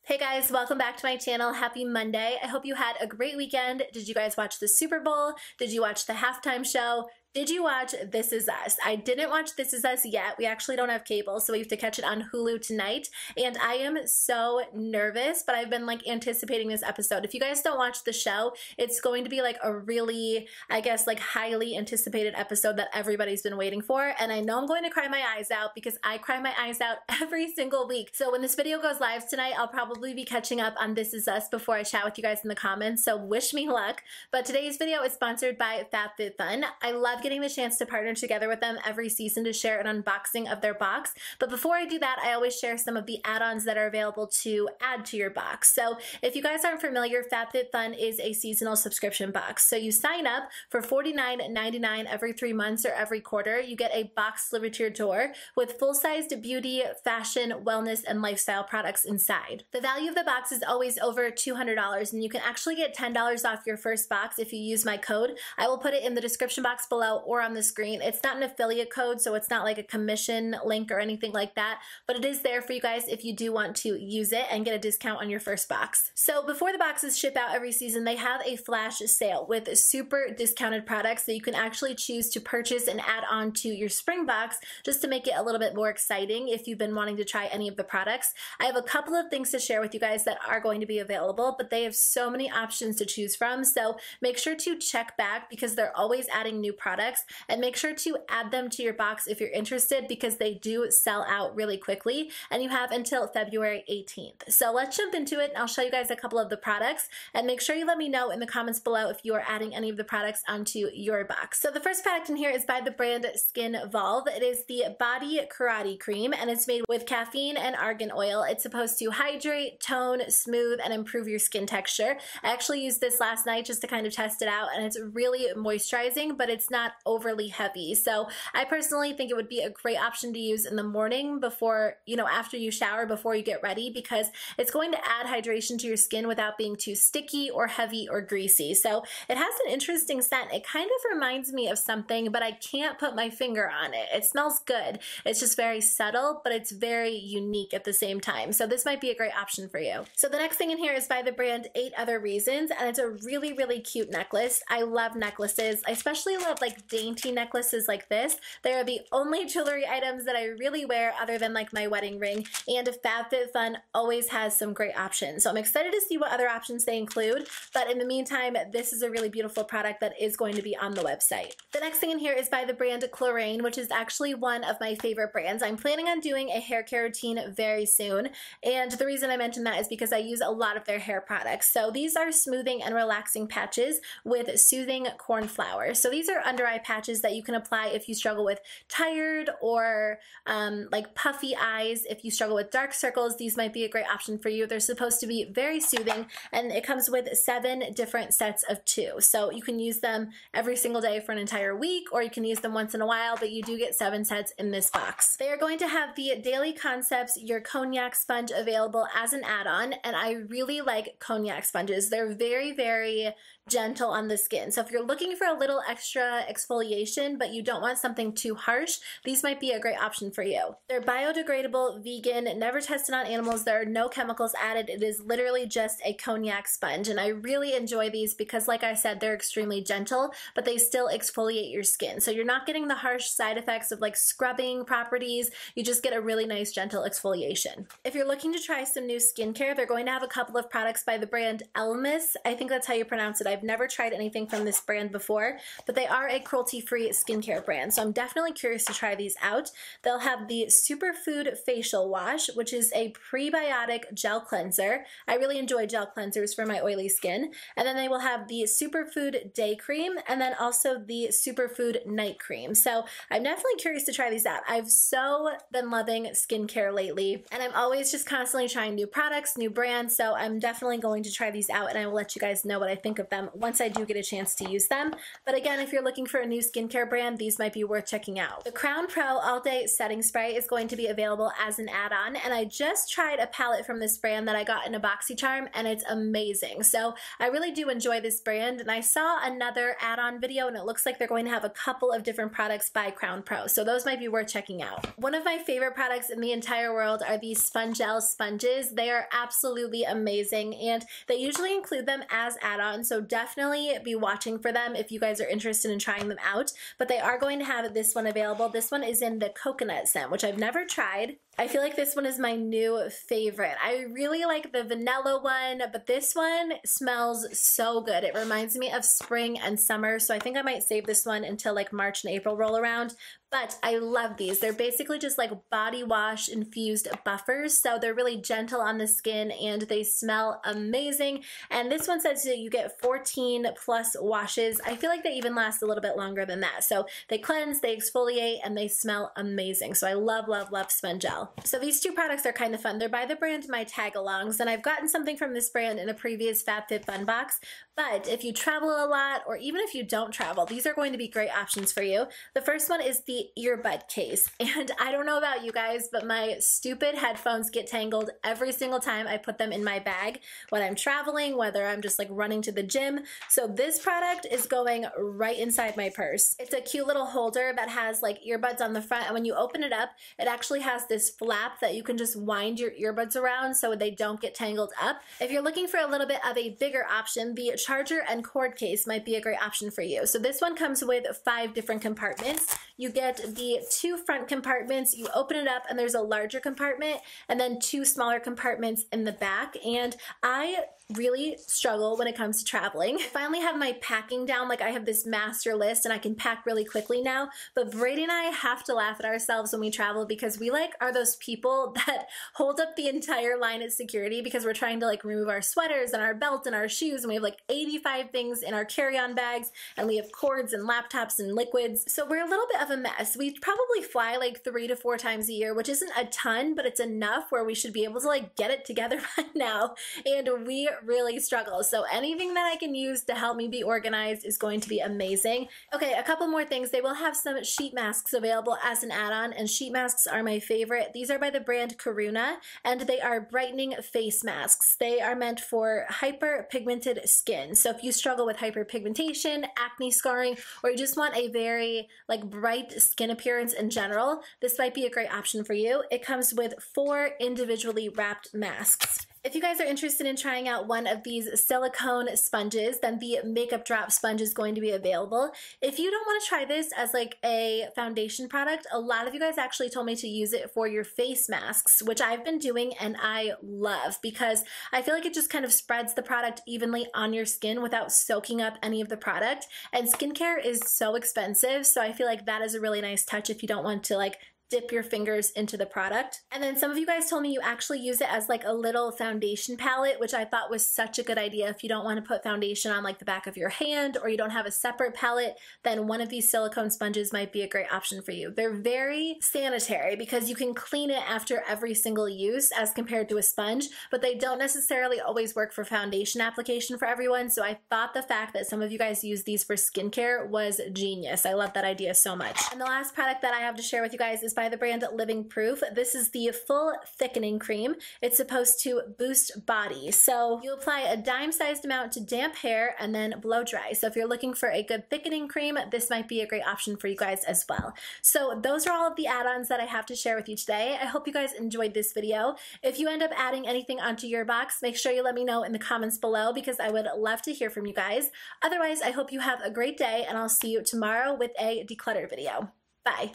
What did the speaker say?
Hey guys, welcome back to my channel. Happy Monday. I hope you had a great weekend. Did you guys watch the Super Bowl? Did you watch the halftime show? Did you watch This Is Us? I didn't watch This Is Us yet. We actually don't have cable, so we have to catch it on Hulu tonight. And I am so nervous, but I've been like anticipating this episode. If you guys don't watch the show, it's going to be like a really, I guess, like highly anticipated episode that everybody's been waiting for. And I know I'm going to cry my eyes out because I cry my eyes out every single week. So when this video goes live tonight, I'll probably be catching up on This Is Us before I chat with you guys in the comments. So wish me luck. But today's video is sponsored by Fabfitfun. I love getting the chance to partner together with them every season to share an unboxing of their box. But before I do that, I always share some of the add-ons that are available to add to your box. So if you guys aren't familiar, Fabfitfun is a seasonal subscription box. So you sign up for $49.99 every 3 months or every quarter. You get a box delivered to your door with full-sized beauty, fashion, wellness, and lifestyle products inside. The value of the box is always over $200, and you can actually get $10 off your first box if you use my code. I will put it in the description box below or on the screen. It's not an affiliate code, so it's not like a commission link or anything like that, but it is there for you guys if you do want to use it and get a discount on your first box. So before the boxes ship out every season, they have a flash sale with super discounted products that you can actually choose to purchase and add on to your spring box just to make it a little bit more exciting if you've been wanting to try any of the products. I have a couple of things to share with you guys that are going to be available, but they have so many options to choose from, so make sure to check back because they're always adding new products. And make sure to add them to your box if you're interested because they do sell out really quickly and you have until February 18th. So let's jump into it and I'll show you guys a couple of the products and make sure you let me know in the comments below if you are adding any of the products onto your box. So the first product in here is by the brand Skinvolve. It is the Body Karate Cream and it's made with caffeine and argan oil. It's supposed to hydrate, tone, smooth, and improve your skin texture. I actually used this last night just to kind of test it out and it's really moisturizing, but it's not overly heavy. So I personally think it would be a great option to use in the morning before, after you shower, before you get ready, because it's going to add hydration to your skin without being too sticky or heavy or greasy. So it has an interesting scent. It kind of reminds me of something, but I can't put my finger on it. It smells good. It's just very subtle, but it's very unique at the same time. So this might be a great option for you. So the next thing in here is by the brand 8 Other Reasons, and it's a really, really cute necklace. I love necklaces. I especially love like dainty necklaces like this. They are the only jewelry items that I really wear other than like my wedding ring, and Fabfitfun always has some great options. So I'm excited to see what other options they include, but in the meantime, this is a really beautiful product that is going to be on the website. The next thing in here is by the brand Chlorine, which is actually one of my favorite brands. I'm planning on doing a hair care routine very soon, and the reason I mention that is because I use a lot of their hair products. So these are smoothing and relaxing patches with soothing corn flour. So these are under eye patches that you can apply if you struggle with tired or like puffy eyes. If you struggle with dark circles, these might be a great option for you. They're supposed to be very soothing, and it comes with 7 different sets of 2. So you can use them every single day for an entire week, or you can use them once in a while, but you do get 7 sets in this box. They are going to have the Daily Concepts Your Konjac Sponge available as an add-on, and I really like Konjac sponges. They're very, very gentle on the skin. So if you're looking for a little extra exfoliation, but you don't want something too harsh, these might be a great option for you. They're biodegradable, vegan, never tested on animals. There are no chemicals added. It is literally just a Konjac sponge. And I really enjoy these because, like I said, they're extremely gentle, but they still exfoliate your skin. So you're not getting the harsh side effects of like scrubbing properties. You just get a really nice gentle exfoliation. If you're looking to try some new skincare, they're going to have a couple of products by the brand Elemis. I think that's how you pronounce it. I've never tried anything from this brand before, but they are a cruelty-free skincare brand, so I'm definitely curious to try these out. They'll have the Superfood Facial Wash, which is a prebiotic gel cleanser. I really enjoy gel cleansers for my oily skin. And then they will have the Superfood Day Cream, and then also the Superfood Night Cream. So I'm definitely curious to try these out. I've so been loving skincare lately, and I'm always just constantly trying new products, new brands, so I'm definitely going to try these out, and I will let you guys know what I think of them once I do get a chance to use them. But again, if you're looking for for a new skincare brand, these might be worth checking out. The Crown Pro All Day Setting Spray is going to be available as an add-on, and I just tried a palette from this brand that I got in a BoxyCharm, and it's amazing. So I really do enjoy this brand, and I saw another add-on video, and it looks like they're going to have a couple of different products by Crown Pro, so those might be worth checking out. One of my favorite products in the entire world are these Spongelle sponges. They are absolutely amazing, and they usually include them as add-ons, so definitely be watching for them if you guys are interested in trying them out. But they are going to have this one available. This one is in the coconut scent, which I've never tried. I feel like this one is my new favorite. I really like the vanilla one, but this one smells so good. It reminds me of spring and summer, so I think I might save this one until like March and April roll around. But I love these. They're basically just like body wash infused buffers, so they're really gentle on the skin and they smell amazing. And this one says that you get 14 plus washes. I feel like they even last a little bit longer than that. So they cleanse, they exfoliate, and they smell amazing. So I love, love, love Spongelle. So these two products are kind of fun. They're by the brand My Tagalongs, and I've gotten something from this brand in a previous Fabfitfun box. But if you travel a lot, or even if you don't travel, these are going to be great options for you. The first one is the Ear Bud Case, and I don't know about you guys, but my stupid headphones get tangled every single time I put them in my bag when I'm traveling, whether I'm just like running to the gym. So this product is going right inside my purse. It's a cute little holder that has like earbuds on the front, and when you open it up, it actually has this flap that you can just wind your earbuds around so they don't get tangled up. If you're looking for a little bit of a bigger option, the charger and cord case might be a great option for you. So this one comes with 5 different compartments. You get the 2 front compartments, you open it up and there's a larger compartment, and then 2 smaller compartments in the back. And I really struggle when it comes to traveling. I finally have my packing down. Like, I have this master list and I can pack really quickly now, but Brady and I have to laugh at ourselves when we travel because we like are those people that hold up the entire line at security because we're trying to like remove our sweaters and our belt and our shoes, and we have like 85 things in our carry-on bags, and we have cords and laptops and liquids. So we're a little bit of a mess. We probably fly like 3 to 4 times a year, which isn't a ton, but it's enough where we should be able to like get it together by now, and we really struggle. So anything that I can use to help me be organized is going to be amazing. Okay, a couple more things. They will have some sheet masks available as an add-on, and sheet masks are my favorite. These are by the brand Karuna, and they are brightening face masks. They are meant for hyperpigmented skin. So if you struggle with hyperpigmentation, acne scarring, or you just want a very like bright skin appearance in general, this might be a great option for you. It comes with 4 individually wrapped masks. If you guys are interested in trying out one of these silicone sponges, then the Makeup Drop sponge is going to be available. If you don't want to try this as like a foundation product, a lot of you guys actually told me to use it for your face masks, which I've been doing and I love because I feel like it just kind of spreads the product evenly on your skin without soaking up any of the product. And skincare is so expensive, so I feel like that is a really nice touch if you don't want to like dip your fingers into the product. And then some of you guys told me you actually use it as like a little foundation palette, which I thought was such a good idea. If you don't want to put foundation on like the back of your hand, or you don't have a separate palette, then one of these silicone sponges might be a great option for you. They're very sanitary because you can clean it after every single use as compared to a sponge, but they don't necessarily always work for foundation application for everyone. So I thought the fact that some of you guys use these for skincare was genius. I love that idea so much. And the last product that I have to share with you guys is by the brand Living Proof. This is the full thickening cream. It's supposed to boost body. So you apply a dime-sized amount to damp hair and then blow dry. So if you're looking for a good thickening cream, this might be a great option for you guys as well. So those are all of the add-ons that I have to share with you today. I hope you guys enjoyed this video. If you end up adding anything onto your box, make sure you let me know in the comments below because I would love to hear from you guys. Otherwise, I hope you have a great day, and I'll see you tomorrow with a declutter video. Bye.